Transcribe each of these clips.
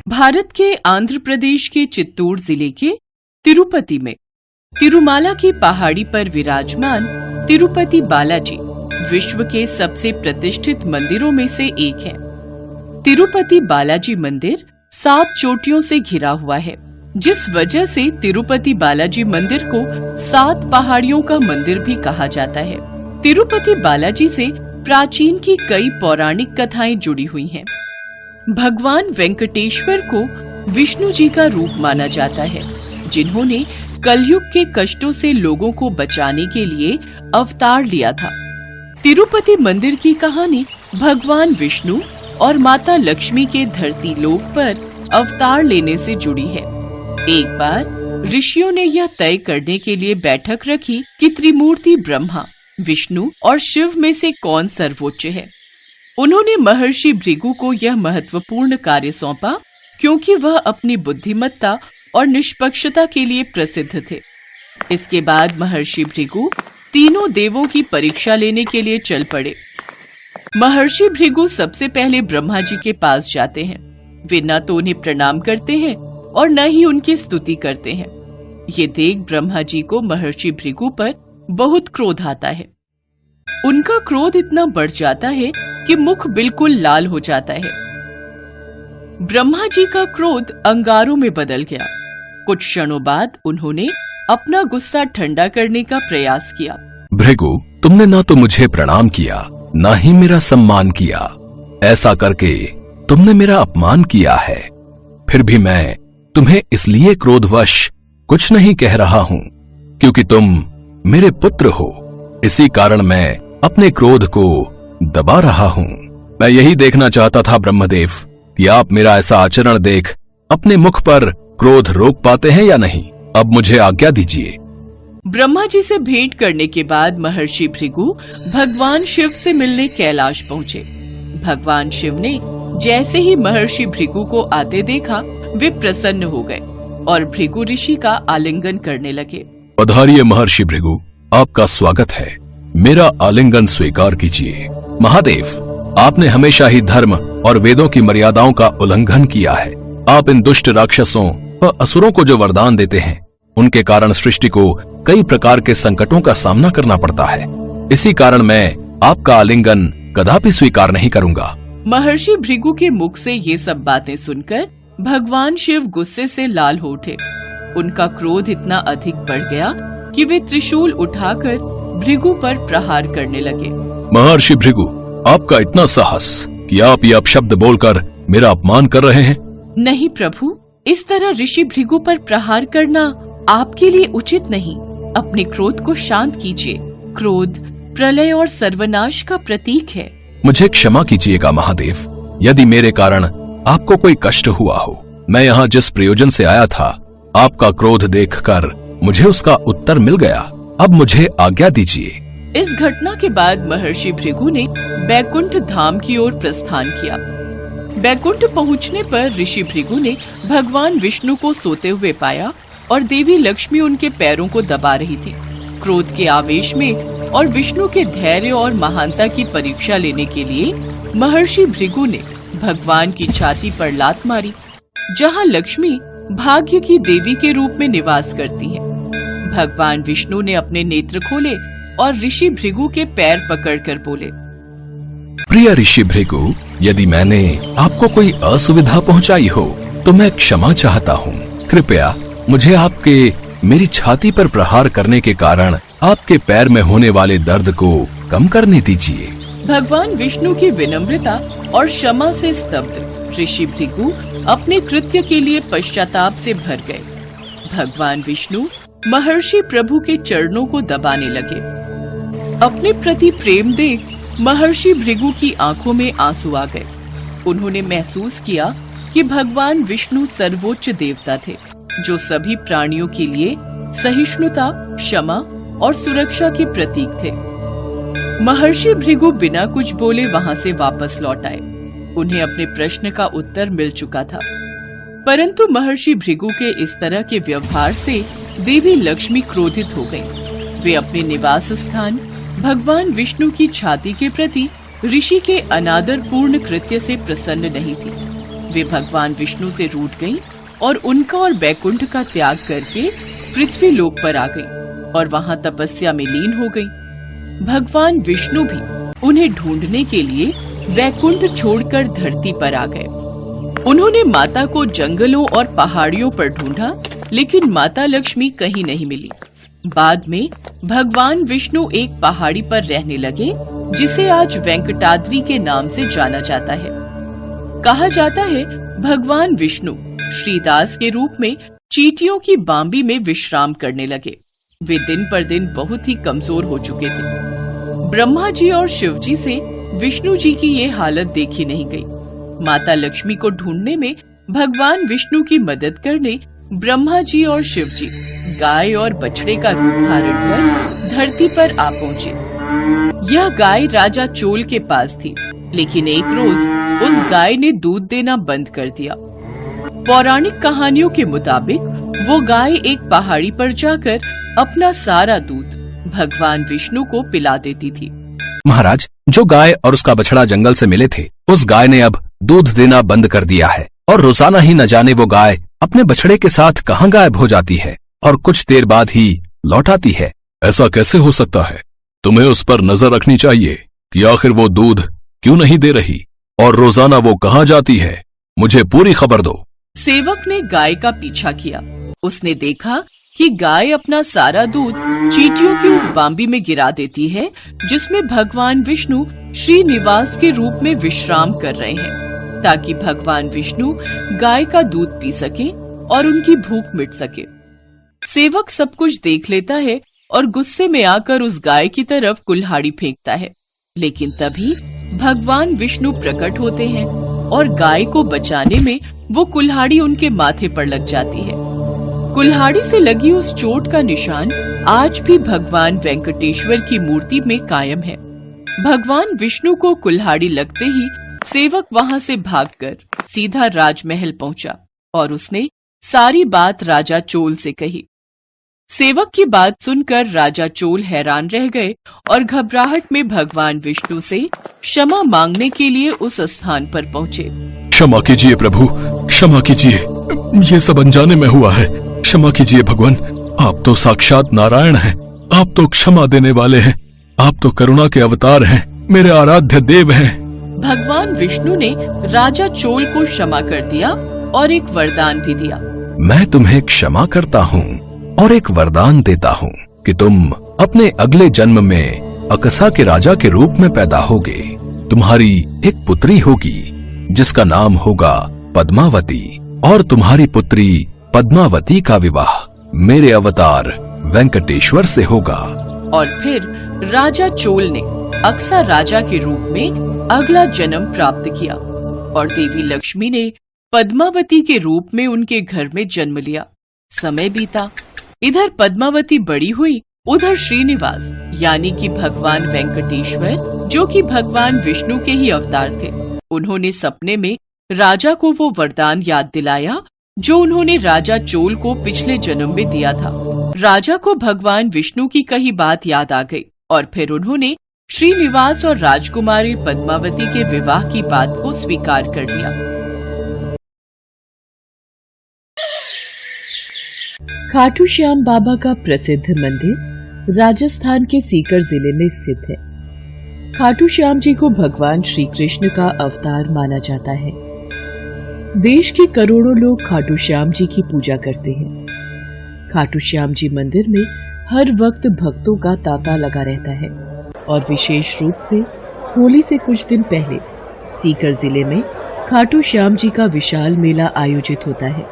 भारत के आंध्र प्रदेश के चित्तूर जिले के तिरुपति में तिरुमाला की पहाड़ी पर विराजमान तिरुपति बालाजी विश्व के सबसे प्रतिष्ठित मंदिरों में से एक है। तिरुपति बालाजी मंदिर 7 चोटियों से घिरा हुआ है, जिस वजह से तिरुपति बालाजी मंदिर को 7 पहाड़ियों का मंदिर भी कहा जाता है। तिरुपति बालाजी से प्राचीन की कई पौराणिक कथाएं जुड़ी हुई हैं। भगवान वेंकटेश्वर को विष्णु जी का रूप माना जाता है, जिन्होंने कलयुग के कष्टों से लोगों को बचाने के लिए अवतार लिया था। तिरुपति मंदिर की कहानी भगवान विष्णु और माता लक्ष्मी के धरती लोक पर अवतार लेने से जुड़ी है। एक बार ऋषियों ने यह तय करने के लिए बैठक रखी कि त्रिमूर्ति ब्रह्मा, विष्णु और शिव में से कौन सर्वोच्च है। उन्होंने महर्षि भृगु को यह महत्वपूर्ण कार्य सौंपा, क्योंकि वह अपनी बुद्धिमत्ता और निष्पक्षता के लिए प्रसिद्ध थे। इसके बाद महर्षि भृगु तीनों देवों की परीक्षा लेने के लिए चल पड़े। महर्षि भृगु सबसे पहले ब्रह्मा जी के पास जाते हैं। वे न तो उन्हें प्रणाम करते हैं और न ही उनकी स्तुति करते हैं। ये देख ब्रह्मा जी को महर्षि भृगु पर बहुत क्रोध आता है। उनका क्रोध इतना बढ़ जाता है कि मुख बिल्कुल लाल हो जाता है। ब्रह्मा जी का क्रोध अंगारों में बदल गया। कुछ क्षणों बाद उन्होंने अपना गुस्सा ठंडा करने का प्रयास किया। भृगु, तुमने ना तो मुझे प्रणाम किया, ना ही मेरा सम्मान किया। ऐसा करके तुमने मेरा अपमान किया है। फिर भी मैं तुम्हें इसलिए क्रोधवश कुछ नहीं कह रहा हूँ क्योंकि तुम मेरे पुत्र हो। इसी कारण मैं अपने क्रोध को दबा रहा हूँ। मैं यही देखना चाहता था ब्रह्मदेव कि आप मेरा ऐसा आचरण देख अपने मुख पर क्रोध रोक पाते हैं या नहीं। अब मुझे आज्ञा दीजिए। ब्रह्मा जी से भेंट करने के बाद महर्षि भृगु भगवान शिव से मिलने कैलाश पहुँचे। भगवान शिव ने जैसे ही महर्षि भृगु को आते देखा, वे प्रसन्न हो गए और भृगु ऋषि का आलिंगन करने लगे। पधारिए महर्षि भृगु, आपका स्वागत है। मेरा आलिंगन स्वीकार कीजिए। महादेव, आपने हमेशा ही धर्म और वेदों की मर्यादाओं का उल्लंघन किया है। आप इन दुष्ट राक्षसों व असुरों को जो वरदान देते हैं, उनके कारण सृष्टि को कई प्रकार के संकटों का सामना करना पड़ता है। इसी कारण मैं आपका आलिंगन कदापि स्वीकार नहीं करूंगा। महर्षि भृगु के मुख से ये सब बातें सुनकर भगवान शिव गुस्से से लाल हो उठे। उनका क्रोध इतना अधिक बढ़ गया कि वे त्रिशूल उठाकर भृगु पर प्रहार करने लगे। महर्षि भृगु, आपका इतना साहस कि आप ये अपशब्द बोलकर मेरा अपमान कर रहे हैं। नहीं प्रभु, इस तरह ऋषि भृगु पर प्रहार करना आपके लिए उचित नहीं। अपने क्रोध को शांत कीजिए। क्रोध प्रलय और सर्वनाश का प्रतीक है। मुझे क्षमा कीजिएगा महादेव, यदि मेरे कारण आपको कोई कष्ट हुआ हो। मैं यहाँ जिस प्रयोजन से आया था, आपका क्रोध देखकर मुझे उसका उत्तर मिल गया। अब मुझे आज्ञा दीजिए। इस घटना के बाद महर्षि भृगु ने बैकुंठ धाम की ओर प्रस्थान किया। बैकुंठ पहुंचने पर ऋषि भृगु ने भगवान विष्णु को सोते हुए पाया और देवी लक्ष्मी उनके पैरों को दबा रही थी। क्रोध के आवेश में और विष्णु के धैर्य और महानता की परीक्षा लेने के लिए महर्षि भृगु ने भगवान की छाती पर लात मारी, जहां लक्ष्मी भाग्य की देवी के रूप में निवास करती हैं। भगवान विष्णु ने अपने नेत्र खोले और ऋषि भृगु के पैर पकड़कर बोले, प्रिय ऋषि भृगु, यदि मैंने आपको कोई असुविधा पहुंचाई हो तो मैं क्षमा चाहता हूँ। कृपया मुझे आपके मेरी छाती पर प्रहार करने के कारण आपके पैर में होने वाले दर्द को कम करने दीजिए। भगवान विष्णु की विनम्रता और क्षमा से स्तब्ध ऋषि भृगु अपने कृत्य के लिए पश्चाताप से भर गए। भगवान विष्णु महर्षि प्रभु के चरणों को दबाने लगे। अपने प्रति प्रेम देख महर्षि भृगु की आंखों में आंसू आ गए। उन्होंने महसूस किया कि भगवान विष्णु सर्वोच्च देवता थे, जो सभी प्राणियों के लिए सहिष्णुता, क्षमा और सुरक्षा के प्रतीक थे। महर्षि भृगु बिना कुछ बोले वहां से वापस लौट आए। उन्हें अपने प्रश्न का उत्तर मिल चुका था, परंतु महर्षि भृगु के इस तरह के व्यवहार से देवी लक्ष्मी क्रोधित हो गईं। वे अपने निवास स्थान भगवान विष्णु की छाती के प्रति ऋषि के अनादर पूर्ण कृत्य से प्रसन्न नहीं थी। वे भगवान विष्णु से रूठ गईं और उनका और बैकुंठ का त्याग करके पृथ्वी लोक पर आ गईं और वहां तपस्या में लीन हो गईं। भगवान विष्णु भी उन्हें ढूंढने के लिए बैकुंठ छोड़कर धरती पर आ गए। उन्होंने माता को जंगलों और पहाड़ियों पर ढूंढा, लेकिन माता लक्ष्मी कहीं नहीं मिली। बाद में भगवान विष्णु एक पहाड़ी पर रहने लगे, जिसे आज वेंकटाद्रि के नाम से जाना जाता है। कहा जाता है भगवान विष्णु श्रीदास के रूप में चींटियों की बांबी में विश्राम करने लगे। वे दिन पर दिन बहुत ही कमजोर हो चुके थे। ब्रह्मा जी और शिव जी से विष्णु जी की ये हालत देखी नहीं गई। माता लक्ष्मी को ढूंढने में भगवान विष्णु की मदद करने ब्रह्मा जी और शिव जी गाय और बछड़े का रूप धारण कर धरती पर आ पहुँचे। यह गाय राजा चोल के पास थी, लेकिन एक रोज उस गाय ने दूध देना बंद कर दिया। पौराणिक कहानियों के मुताबिक वो गाय एक पहाड़ी पर जाकर अपना सारा दूध भगवान विष्णु को पिला देती थी। महाराज, जो गाय और उसका बछड़ा जंगल से मिले थे, उस गाय ने अब दूध देना बंद कर दिया है और रोजाना ही न जाने वो गाय अपने बछड़े के साथ कहाँ गायब हो जाती है और कुछ देर बाद ही लौट आती है। ऐसा कैसे हो सकता है? तुम्हें उस पर नजर रखनी चाहिए कि आखिर वो दूध क्यों नहीं दे रही और रोजाना वो कहाँ जाती है। मुझे पूरी खबर दो। सेवक ने गाय का पीछा किया। उसने देखा कि गाय अपना सारा दूध चींटियों की उस बांबी में गिरा देती है, जिसमें भगवान विष्णु श्रीनिवास के रूप में विश्राम कर रहे हैं, ताकि भगवान विष्णु गाय का दूध पी सके और उनकी भूख मिट सके। सेवक सब कुछ देख लेता है और गुस्से में आकर उस गाय की तरफ कुल्हाड़ी फेंकता है, लेकिन तभी भगवान विष्णु प्रकट होते हैं और गाय को बचाने में वो कुल्हाड़ी उनके माथे पर लग जाती है। कुल्हाड़ी से लगी उस चोट का निशान आज भी भगवान वेंकटेश्वर की मूर्ति में कायम है। भगवान विष्णु को कुल्हाड़ी लगते ही सेवक वहां से भागकर सीधा राजमहल पहुंचा और उसने सारी बात राजा चोल से कही। सेवक की बात सुनकर राजा चोल हैरान रह गए और घबराहट में भगवान विष्णु से क्षमा मांगने के लिए उस स्थान पर पहुंचे। क्षमा कीजिए प्रभु, क्षमा कीजिए, ये सब अनजाने में हुआ है। क्षमा कीजिए भगवान, आप तो साक्षात नारायण हैं, आप तो क्षमा देने वाले हैं, आप तो करुणा के अवतार हैं, मेरे आराध्य देव हैं। भगवान विष्णु ने राजा चोल को क्षमा कर दिया और एक वरदान भी दिया। मैं तुम्हें क्षमा करता हूँ और एक वरदान देता हूँ कि तुम अपने अगले जन्म में अकसा के राजा के रूप में पैदा होगे। तुम्हारी एक पुत्री होगी जिसका नाम होगा पद्मावती और तुम्हारी पुत्री पद्मावती का विवाह मेरे अवतार वेंकटेश्वर से होगा। और फिर राजा चोल ने अक्सा राजा के रूप में अगला जन्म प्राप्त किया और देवी लक्ष्मी ने पद्मावती के रूप में उनके घर में जन्म लिया। समय बीता, इधर पद्मावती बड़ी हुई, उधर श्रीनिवास यानी कि भगवान वेंकटेश्वर, जो कि भगवान विष्णु के ही अवतार थे, उन्होंने सपने में राजा को वो वरदान याद दिलाया जो उन्होंने राजा चोल को पिछले जन्म में दिया था। राजा को भगवान विष्णु की कही बात याद आ गई और फिर उन्होंने श्रीनिवास और राजकुमारी पद्मावती के विवाह की बात को स्वीकार कर लिया। खाटू श्याम बाबा का प्रसिद्ध मंदिर राजस्थान के सीकर जिले में स्थित है। खाटू श्याम जी को भगवान श्री कृष्ण का अवतार माना जाता है। देश के करोड़ों लोग खाटू श्याम जी की पूजा करते हैं। खाटू श्याम जी मंदिर में हर वक्त भक्तों का तांता लगा रहता है और विशेष रूप से होली से कुछ दिन पहले सीकर जिले में खाटू श्याम जी का विशाल मेला आयोजित होता है,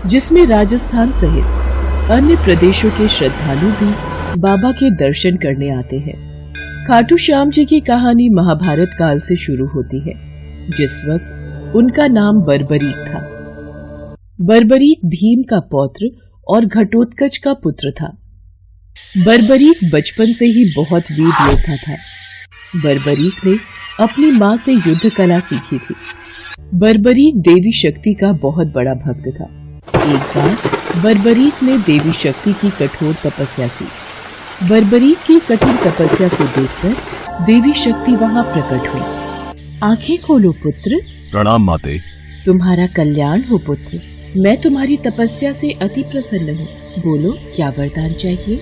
जिसमें राजस्थान सहित अन्य प्रदेशों के श्रद्धालु भी बाबा के दर्शन करने आते हैं। खाटू श्याम जी की कहानी महाभारत काल से शुरू होती है, जिस वक्त उनका नाम बर्बरीक था। बर्बरीक भीम का पौत्र और घटोत्कच का पुत्र था। बर्बरीक बचपन से ही बहुत वीर योद्धा था। बर्बरीक ने अपनी माँ से युद्ध कला सीखी थी। बर्बरीक देवी शक्ति का बहुत बड़ा भक्त था। एक बार बर्बरीक ने देवी शक्ति की कठोर तपस्या की। बर्बरीक की कठिन तपस्या को देखकर देवी शक्ति वहां प्रकट हुई। आंखें खोलो पुत्र। प्रणाम माते। तुम्हारा कल्याण हो पुत्र। मैं तुम्हारी तपस्या से अति प्रसन्न हूँ। बोलो क्या वरदान चाहिए।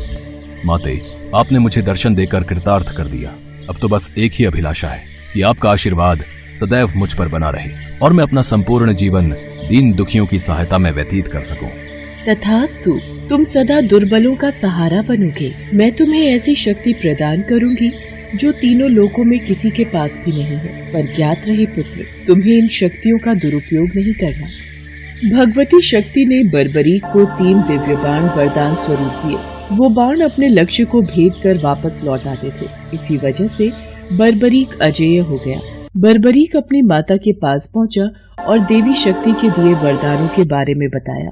माते, आपने मुझे दर्शन देकर कृतार्थ कर दिया। अब तो बस एक ही अभिलाषा है कि आपका आशीर्वाद सदैव मुझ पर बना रहे और मैं अपना संपूर्ण जीवन दीन दुखियों की सहायता में व्यतीत कर सकूं। तथास्तु, तुम सदा दुर्बलों का सहारा बनोगे। मैं तुम्हें ऐसी शक्ति प्रदान करूंगी जो तीनों लोकों में किसी के पास भी नहीं है। पर ज्ञात रहे पुत्र, तुम्हें इन शक्तियों का दुरुपयोग नहीं करना। भगवती शक्ति ने बर्बरीक को 3 दिव्य बाण वरदान स्वरूप दिए। वो बाण अपने लक्ष्य को भेद कर वापस लौट आते थे। इसी वजह से बर्बरीक अजेय हो गया। बर्बरीक अपनी माता के पास पहुंचा और देवी शक्ति के दिए वरदानों के बारे में बताया।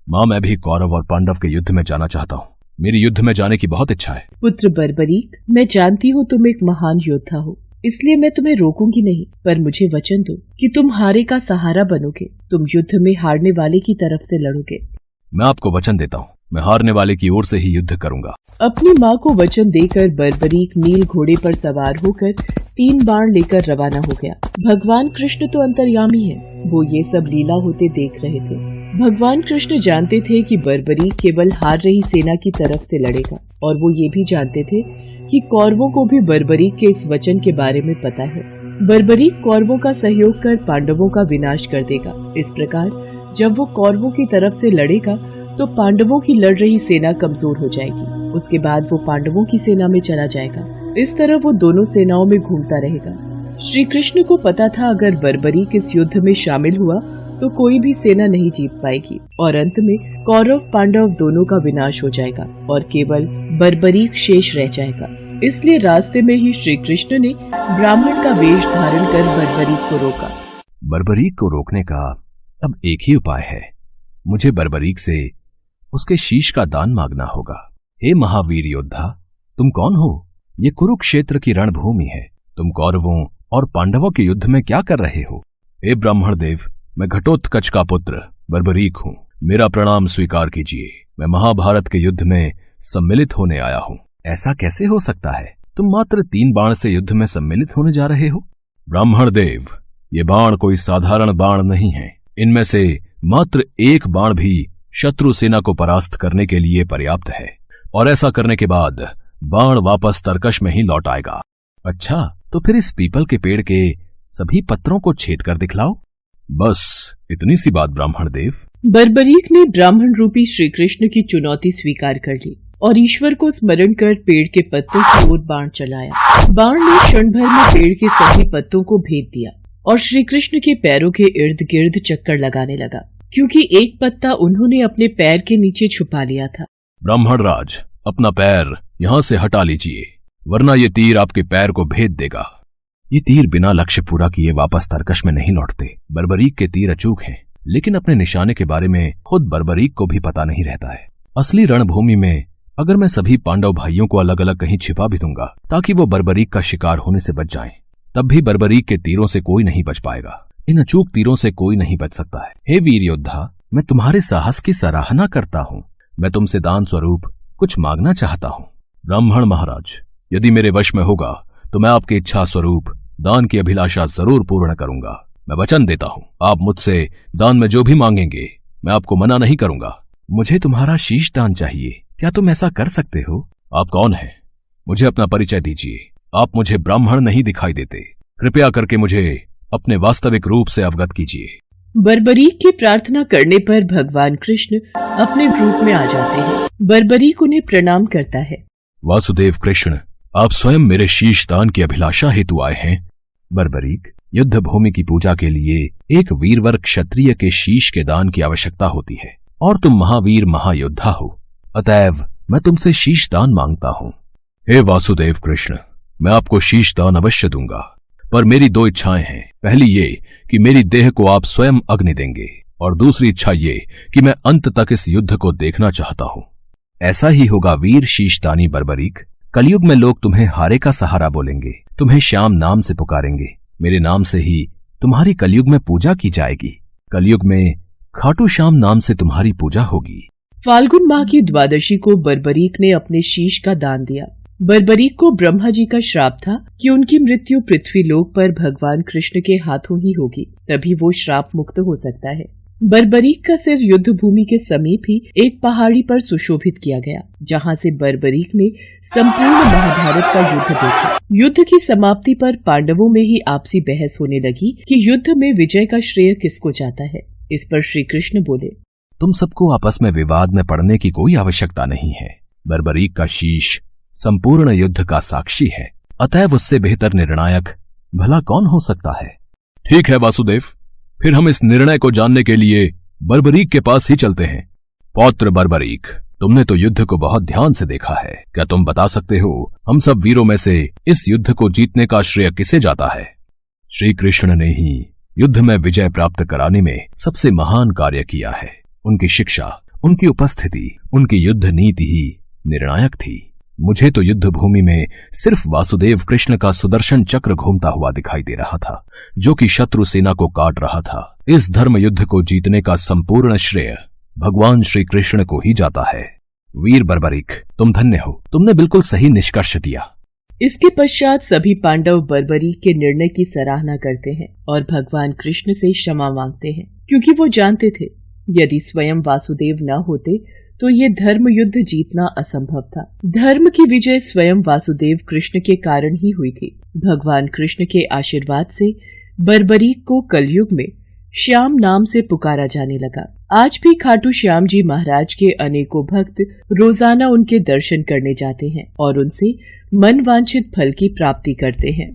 माँ, मैं भी कौरव और पांडव के युद्ध में जाना चाहता हूँ। मेरी युद्ध में जाने की बहुत इच्छा है। पुत्र बर्बरीक, मैं जानती हूँ तुम एक महान योद्धा हो, इसलिए मैं तुम्हें रोकूंगी नहीं। पर मुझे वचन दो कि तुम हारे का सहारा बनोगे। तुम युद्ध में हारने वाले की तरफ से लड़ोगे। मैं आपको वचन देता हूँ, मैं हारने वाले की ओर से ही युद्ध करूंगा। अपनी माँ को वचन देकर बर्बरीक नील घोड़े पर सवार होकर 3 बाण लेकर रवाना हो गया। भगवान कृष्ण तो अंतर्यामी है, वो ये सब लीला होते देख रहे थे। भगवान कृष्ण जानते थे कि बर्बरीक केवल हार रही सेना की तरफ से लड़ेगा, और वो ये भी जानते थे कि कौरवों को भी बर्बरीक के इस वचन के बारे में पता है। बर्बरीक कौरवों का सहयोग कर पांडवों का विनाश कर देगा। इस प्रकार जब वो कौरवों की तरफ से लड़ेगा तो पांडवों की लड़ रही सेना कमजोर हो जाएगी। उसके बाद वो पांडवों की सेना में चला जाएगा। इस तरह वो दोनों सेनाओं में घूमता रहेगा। श्री कृष्ण को पता था अगर बर्बरीक इस युद्ध में शामिल हुआ तो कोई भी सेना नहीं जीत पाएगी और अंत में कौरव पांडव दोनों का विनाश हो जाएगा और केवल बर्बरीक शेष रह जाएगा। इसलिए रास्ते में ही श्री कृष्ण ने ब्राह्मण का वेश धारण कर बर्बरीक को रोका। बर्बरीक को रोकने का अब एक ही उपाय है। मुझे बर्बरीक से उसके शीश का दान मांगना होगा। हे महावीर योद्धा, तुम कौन हो? ये कुरुक्षेत्र की रणभूमि है। तुम कौरवों और पांडवों के युद्ध में क्या कर रहे हो? हे ब्राह्मण देव, मैं घटोत्कच का पुत्र बर्बरीक हूँ। मेरा प्रणाम स्वीकार कीजिए। मैं महाभारत के युद्ध में सम्मिलित होने आया हूँ। ऐसा कैसे हो सकता है? तुम मात्र 3 बाण से युद्ध में सम्मिलित होने जा रहे हो? ब्राह्मण देव, ये बाण कोई साधारण बाण नहीं है। इनमें से मात्र 1 बाण भी शत्रु सेना को परास्त करने के लिए पर्याप्त है, और ऐसा करने के बाद बाण वापस तरकश में ही लौट आएगा। अच्छा, तो फिर इस पीपल के पेड़ के सभी पत्रों को छेद कर दिखलाओ। बस इतनी सी बात ब्राह्मण देव। बर्बरीक ने ब्राह्मण रूपी श्री कृष्ण की चुनौती स्वीकार कर ली और ईश्वर को स्मरण कर पेड़ के पत्तों की ओर बाण चलाया। बाण ने क्षण भर में पेड़ के सभी पत्तों को भेद दिया और श्री कृष्ण के पैरों के इर्द गिर्द चक्कर लगाने लगा, क्योंकि एक पत्ता उन्होंने अपने पैर के नीचे छुपा लिया था। ब्राह्मण राज, अपना पैर यहाँ से हटा लीजिए, वरना ये तीर आपके पैर को भेद देगा। ये तीर बिना लक्ष्य पूरा किए वापस तरकश में नहीं लौटते। बर्बरीक के तीर अचूक हैं, लेकिन अपने निशाने के बारे में खुद बर्बरीक को भी पता नहीं रहता है। असली रणभूमि में अगर मैं सभी पांडव भाइयों को अलग अलग कहीं छिपा भी दूंगा ताकि वो बर्बरीक का शिकार होने से बच जाएं, तब भी बर्बरीक के तीरों से कोई नहीं बच पाएगा। इन अचूक तीरों से कोई नहीं बच सकता है। हे वीर योद्धा, मैं तुम्हारे साहस की सराहना करता हूँ। मैं तुमसे दान स्वरूप कुछ मांगना चाहता हूँ। ब्राह्मण महाराज, यदि मेरे वश में होगा तो मैं आपकी इच्छा स्वरूप दान की अभिलाषा जरूर पूर्ण करूंगा। मैं वचन देता हूँ, आप मुझसे दान में जो भी मांगेंगे मैं आपको मना नहीं करूंगा। मुझे तुम्हारा शीश दान चाहिए, क्या तुम ऐसा कर सकते हो? आप कौन हैं? मुझे अपना परिचय दीजिए। आप मुझे ब्राह्मण नहीं दिखाई देते। कृपया करके मुझे अपने वास्तविक रूप से अवगत कीजिए। बर्बरीक की प्रार्थना करने पर भगवान कृष्ण अपने रूप में आ जाते हैं। बर्बरीक उन्हें प्रणाम करता है। वासुदेव कृष्ण, आप स्वयं मेरे शीश दान की अभिलाषा हेतु आए हैं। बर्बरीक, युद्ध भूमि की पूजा के लिए एक वीरवर क्षत्रिय के शीश के दान की आवश्यकता होती है, और तुम महावीर महायोद्धा हो, अतएव मैं तुमसे शीश दान मांगता हूँ। हे वासुदेव कृष्ण, मैं आपको शीश दान अवश्य दूंगा, पर मेरी 2 इच्छाएं हैं। पहली ये कि मेरी देह को आप स्वयं अग्नि देंगे, और दूसरी इच्छा ये कि मैं अंत तक इस युद्ध को देखना चाहता हूँ। ऐसा ही होगा वीर शीशदानी बर्बरीक। कलयुग में लोग तुम्हें हारे का सहारा बोलेंगे, तुम्हें श्याम नाम से पुकारेंगे। मेरे नाम से ही तुम्हारी कलयुग में पूजा की जाएगी। कलयुग में खाटू श्याम नाम से तुम्हारी पूजा होगी। फाल्गुन माह की द्वादशी को बर्बरीक ने अपने शीश का दान दिया। बर्बरीक को ब्रह्मा जी का श्राप था कि उनकी मृत्यु पृथ्वी लोक पर भगवान कृष्ण के हाथों ही होगी, तभी वो श्राप मुक्त हो सकता है। बर्बरीक का सिर युद्ध भूमि के समीप ही एक पहाड़ी पर सुशोभित किया गया, जहां से बर्बरीक ने संपूर्ण महाभारत का युद्ध देखा। युद्ध की समाप्ति पर पांडवों में ही आपसी बहस होने लगी कि युद्ध में विजय का श्रेय किसको जाता है। इस पर श्री कृष्ण बोले, तुम सबको आपस में विवाद में पड़ने की कोई आवश्यकता नहीं है। बर्बरीक का शीश संपूर्ण युद्ध का साक्षी है, अतएव उससे बेहतर निर्णायक भला कौन हो सकता है। ठीक है वासुदेव, फिर हम इस निर्णय को जानने के लिए बर्बरीक के पास ही चलते हैं। पौत्र बर्बरीक, तुमने तो युद्ध को बहुत ध्यान से देखा है, क्या तुम बता सकते हो हम सब वीरों में से इस युद्ध को जीतने का श्रेय किसे जाता है? श्री कृष्ण ने ही युद्ध में विजय प्राप्त कराने में सबसे महान कार्य किया है। उनकी शिक्षा, उनकी उपस्थिति, उनकी युद्ध नीति ही निर्णायक थी। मुझे तो युद्ध भूमि में सिर्फ वासुदेव कृष्ण का सुदर्शन चक्र घूमता हुआ दिखाई दे रहा था, जो कि शत्रु सेना को काट रहा था। इस धर्म युद्ध को जीतने का संपूर्ण श्रेय भगवान श्री कृष्ण को ही जाता है। वीर बर्बरीक, तुम धन्य हो, तुमने बिल्कुल सही निष्कर्ष दिया। इसके पश्चात सभी पांडव बर्बरीक के निर्णय की सराहना करते हैं और भगवान कृष्ण से क्षमा मांगते हैं, क्योंकि वो जानते थे यदि स्वयं वासुदेव न होते तो ये धर्म युद्ध जीतना असंभव था। धर्म की विजय स्वयं वासुदेव कृष्ण के कारण ही हुई थी। भगवान कृष्ण के आशीर्वाद से बर्बरीक को कलयुग में श्याम नाम से पुकारा जाने लगा। आज भी खाटू श्याम जी महाराज के अनेकों भक्त रोजाना उनके दर्शन करने जाते हैं और उनसे मन वांछित फल की प्राप्ति करते हैं।